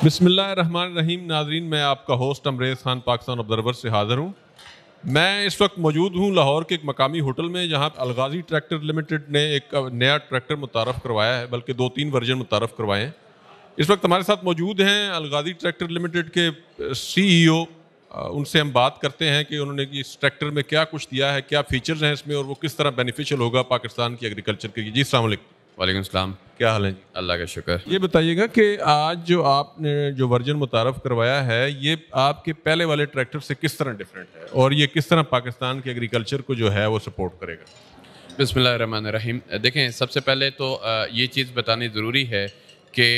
बिस्मिल्लाहिर्रहमानिर्रहीम। नाजरीन, मैं आपका होस्ट अमरेज़ खान पाकिस्तान ऑब्जर्वर से हाज़िर हूँ। मैं इस वक्त मौजूद हूँ लाहौर के एक मकामी होटल में, जहाँ अलगाज़ी ट्रैक्टर लिमिटेड ने एक नया ट्रैक्टर मुतारफ़ करवाया है, बल्कि 2-3 वर्जन मुतारफ़ करवाए हैं। इस वक्त हमारे साथ मौजूद हैं अलगाज़ी ट्रैक्टर लिमिटेड के CEO। उनसे हम बात करते हैं कि उन्होंने इस ट्रैक्टर में क्या कुछ दिया है, क्या फ़ीचर्स हैं इसमें और वो किस तरह बेनिफिशियल होगा पाकिस्तान की एग्रीकल्चर के लिए। जी अस्सलाम वालेकुम। वालेकुम सलाम। क्या हाल है जी? अल्लाह का शुक्र। ये बताइएगा कि आज जो आपने जो वर्जन मुतारफ़ करवाया है, ये आपके पहले वाले ट्रैक्टर से किस तरह डिफरेंट है और ये किस तरह पाकिस्तान के एग्रीकल्चर को जो है वो सपोर्ट करेगा? बिस्मिल्लाहिर्रहमानिर्रहीम। देखें, सबसे पहले तो ये चीज़ बतानी ज़रूरी है कि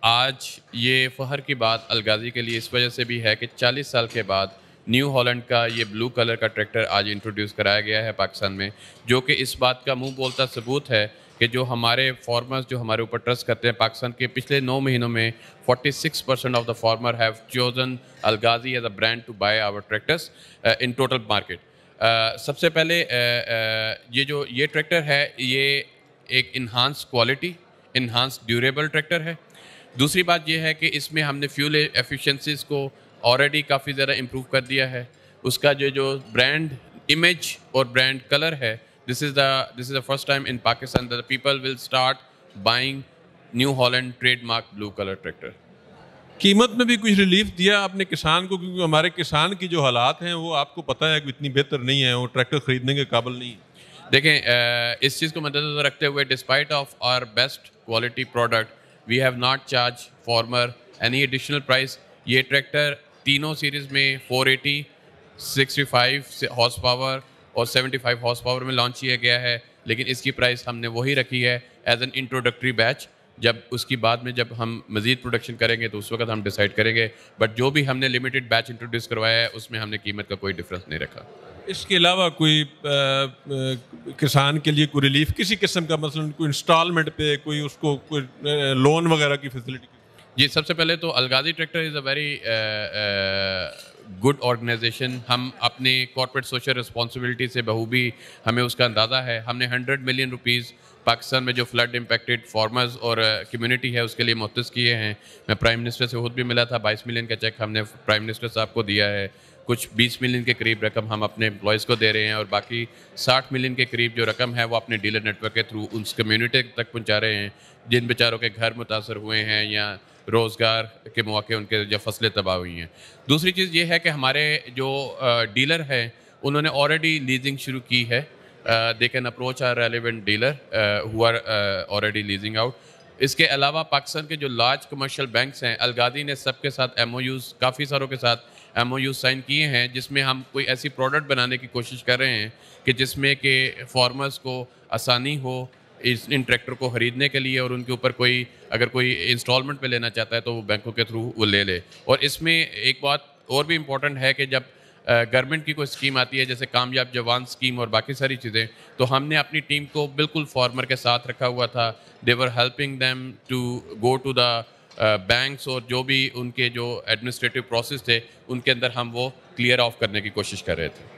आज ये फ़ख्र की बात अलगाज़ी के लिए इस वजह से भी है कि 40 साल के बाद न्यू हॉलैंड का ये ब्लू कलर का ट्रैक्टर आज इंट्रोड्यूस कराया गया है पाकिस्तान में, जो कि इस बात का मुंह बोलता सबूत है कि जो हमारे फार्मर्स जो हमारे ऊपर ट्रस्ट करते हैं, पाकिस्तान के पिछले 9 महीनों में 46% of the farmer have chosen Alghazi as a brand to buy our tractors in total market. सबसे पहले ये ट्रैक्टर है, ये एक enhance quality, enhance durable tractor है। दूसरी बात ये है कि इसमें हमने फ्यूल एफिशिएंसीज को ऑलरेडी काफ़ी ज़्यादा इम्प्रूव कर दिया है। उसका जो ब्रांड इमेज और ब्रांड कलर है, this is the first time in Pakistan that people will start buying new Holland trademark blue colour tractor. कीमत में भी कुछ रिलीफ दिया आपने किसान को, क्योंकि हमारे किसान की जो हालात हैं वो आपको पता है कि इतनी बेहतर नहीं है, वो ट्रैक्टर खरीदने के काबिल नहीं है। देखें, इस चीज़ को मद्देनजर रखते हुए, despite of our best quality product, we have not charge farmer any additional price. ये ट्रैक्टर तीनों सीरीज़ में 480, 65 हॉर्स पावर और 75 हॉर्स पावर में लॉन्च किया गया है, लेकिन इसकी प्राइस हमने वही रखी है एज एन इंट्रोडक्टरी बैच। जब उसकी बाद में जब हम मज़ीद प्रोडक्शन करेंगे तो उस वक्त हम डिसाइड करेंगे, बट जो भी हमने लिमिटेड बैच इंट्रोड्यूस करवाया है उसमें हमने कीमत का कोई डिफरेंस नहीं रखा। इसके अलावा कोई किसान के लिए कोई रिलीफ किसी किस्म का, मसलन कोई इंस्टॉलमेंट पे, कोई उसको कोई लोन वगैरह की फैसिलिटी? जी, सबसे पहले तो Alghazi tractor is a very good organization. हम अपने कॉर्पोरेट सोशल रिस्पॉन्सिबिलिटी से बखूबी हमें उसका अंदाज़ा है। हमने 100 मिलियन रुपीज़ पाकिस्तान में जो फ्लड इम्पैक्टेड फार्मर्स और कम्युनिटी है उसके लिए मुख्तस किए हैं। मैं प्राइम मिनिस्टर से खुद भी मिला था, 22 मिलियन का चेक हमने प्राइम मिनिस्टर साहब को दिया है। कुछ 20 मिलियन के करीब रकम हम अपने एम्प्लॉयज़ को दे रहे हैं और बाकी 60 मिलियन के करीब जो रकम है वो अपने डीलर नेटवर्क के थ्रू उस कम्युनिटी तक पहुँचा रहे हैं जिन बेचारों के घर मुतासर हुए हैं या रोज़गार के मौके उनके जब फसलें तबाह हुई हैं। दूसरी चीज़ ये है कि हमारे जो डीलर हैं उन्होंने ऑलरेडी लीजिंग शुरू की है। They can approach our relevant dealer who are already leasing out. इसके अलावा पाकिस्तान के जो लार्ज कमर्शियल बैंक्स हैं, अलगाज़ी ने सबके साथ MOUs, काफ़ी सारों के साथ MOUs साइन किए हैं, जिसमें हम कोई ऐसी प्रोडक्ट बनाने की कोशिश कर रहे हैं कि जिसमें कि फार्मर्स को आसानी हो इन ट्रैक्टर को ख़रीदने के लिए, और उनके ऊपर कोई अगर कोई इंस्टॉलमेंट पे लेना चाहता है तो वो बैंकों के थ्रू वो ले ले। और इसमें एक बात और भी इम्पॉर्टेंट है कि जब गवर्नमेंट की कोई स्कीम आती है जैसे कामयाब जवान स्कीम और बाकी सारी चीज़ें, तो हमने अपनी टीम को बिल्कुल फार्मर के साथ रखा हुआ था। They were helping them to go to the banks, और जो भी उनके जो एडमिनिस्ट्रेटिव प्रोसेस थे उनके अंदर हम वो क्लियर ऑफ करने की कोशिश कर रहे थे।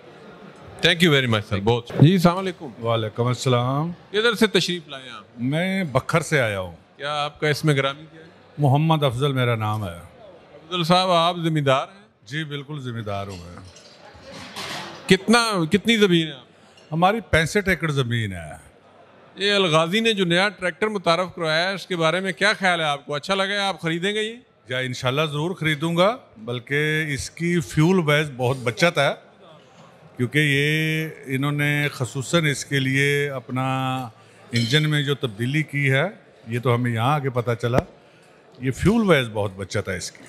Thank you very much sir. बहुत जी, अस्सलाम वालेकुम। वालेकुम अस्सलाम। किधर से तशरीफ लाए आप? मैं बखर से आया हूँ। क्या आपका इसमें ग्रामी क्या है? मोहम्मद अफजल मेरा नाम है। अब्दुल साहब, आप जिम्मेदार हैं? जी बिल्कुल जिम्मेदार हूँ मैं। कितनी ज़मीन है आप? हमारी 65 एकड़ ज़मीन है। ये अलगाज़ी ने जो नया ट्रैक्टर मुतारफ़ करवाया है उसके बारे में क्या ख्याल है आपको? अच्छा लगा है? आप ख़रीदेंगे ये? या इंशाल्लाह ज़रूर ख़रीदूँगा, बल्कि इसकी फ्यूल बैच बहुत बचत है, क्योंकि ये इन्होंने ख़ुसूसन इसके लिए अपना इंजन में जो तब्दीली की है, ये तो हमें यहाँ आके पता चला। ये फ्यूल बैच बहुत बचत है इसकी।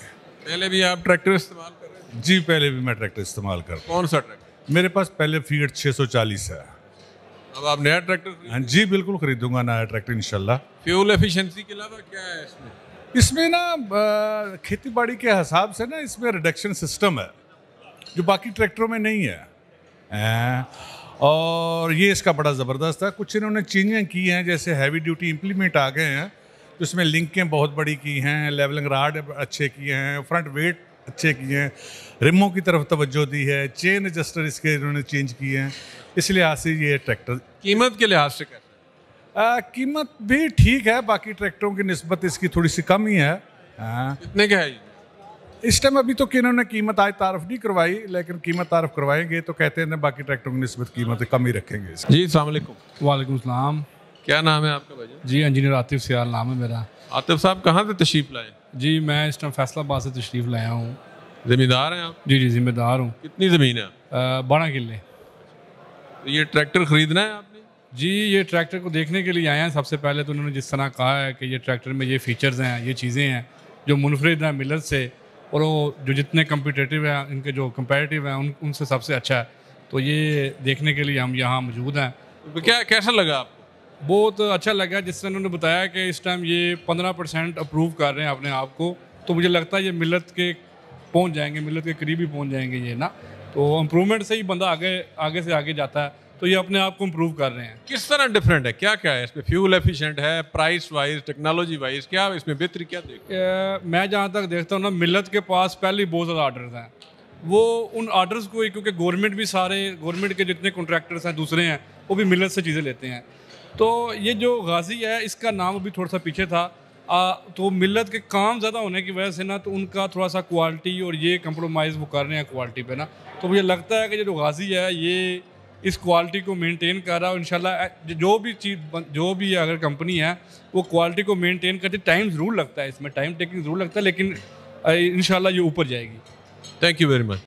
पहले भी आप ट्रैक्टर इस्तेमाल कर रहे हैं? जी, पहले भी मैं ट्रैक्टर इस्तेमाल करता हूँ। कौन सा ट्रैक्टर? मेरे पास पहले फीट 640 है। अब आप नया ट्रैक्टर? हाँ जी, बिल्कुल खरीदूंगा नया ट्रैक्टर इंशाल्लाह। फ्यूल एफिशिएंसी के अलावा क्या है इसमें? इसमें ना खेती बाड़ी के हिसाब से ना इसमें रिडक्शन सिस्टम है जो बाकी ट्रैक्टरों में नहीं है। और ये इसका बड़ा ज़बरदस्त है। कुछ इन्होंने चेंजें की हैं, जैसे हैवी ड्यूटी इम्प्लीमेंट आ गए हैं, तो इसमें लिंकें बहुत बड़ी की हैं, लेवलिंग राड अच्छे किए हैं, फ्रंट वेट अच्छे किए हैं, रिमों की तरफ तवज्जो दी है, चेन एडजस्टर इसके इन्होंने चेंज किए हैं। इस लिहाज से ये ट्रैक्टर कीमत के लिहाज से कैसे? कीमत भी ठीक है, बाकी ट्रैक्टरों की निस्बत इसकी थोड़ी सी कम ही है, हाँ, कितने का है ये? इस टाइम अभी तो कि इन्होंने कीमत आज तारफ नहीं करवाई, लेकिन कीमत तारफ करवाएंगे तो कहते हैं ना बाकी ट्रैक्टरों की निस्बत कीमत कम ही रखेंगे इसकी। जी अस्सलाम वालेकुम। वालेकुम सलाम। क्या नाम है आपका भाईजान? जी इंजीनियर आतिफ सियाल नाम है मेरा। आतिफ साहब कहाँ से तशरीफ लाए? जी मैं इस टाइम फैसलाबाद से तशरीफ़ लाया हूँ। जमींदार हैं आप? जी जिम्मेदार हूँ। कितनी ज़मीन है आप? 12 किले। तो ये ट्रैक्टर खरीदना है आपने? जी ये ट्रैक्टर को देखने के लिए आए हैं। सबसे पहले तो उन्होंने जिस तरह कहा है कि ये ट्रैक्टर में ये फ़ीचर्स हैं, ये चीज़ें हैं जो मुनफरिद हैं मिलर से, और वो जो जितने कम्पिटिटिव हैं, इनके जो कंपेरेटिव हैं उनसे सबसे अच्छा है। तो ये देखने के लिए हम यहाँ मौजूद हैं। तो क्या कैसा लगा आपको? बहुत अच्छा लगा। जिस तरह उन्होंने बताया कि इस टाइम ये 15% अप्रूव कर रहे हैं अपने आप को, तो मुझे लगता है ये मिलत के पहुंच जाएंगे, मिलत के करीब ही पहुंच जाएंगे ये ना। तो इम्प्रूवमेंट से ही बंदा आगे से आगे जाता है, तो ये अपने आप को इम्प्रूव कर रहे हैं। किस तरह डिफरेंट है? क्या क्या है इसमें? फ्यूल एफिशिएंट है, प्राइस वाइज, टेक्नोलॉजी वाइज, क्या इसमें बेहतरी क्या देख? मैं जहाँ तक देखता हूँ ना, मिलत के पास पहले ही बहुत ज़्यादा आर्डर्स हैं। वो उन आर्डर्स को, क्योंकि गवर्नमेंट के जितने कॉन्ट्रैक्टर्स हैं दूसरे हैं, वो भी मिलत से चीज़ें लेते हैं। तो ये जो गाजी है, इसका नाम अभी थोड़ा सा पीछे था, तो मिलत के काम ज़्यादा होने की वजह से ना, तो उनका थोड़ा सा क्वालिटी और ये कंप्रोमाइज़ वो कर रहे हैं क्वालिटी पे ना। तो मुझे लगता है कि ये जो गाजी है ये इस क्वालिटी को मेंटेन कर रहा है, और इंशाल्लाह जो भी अगर कंपनी है वो क्वालिटी को मेंटेन करती। टाइम ज़रूर लगता है इसमें, टाइम टेकिंग ज़रूर लगता है, लेकिन इंशाल्लाह ये ऊपर जाएगी। Thank you very much.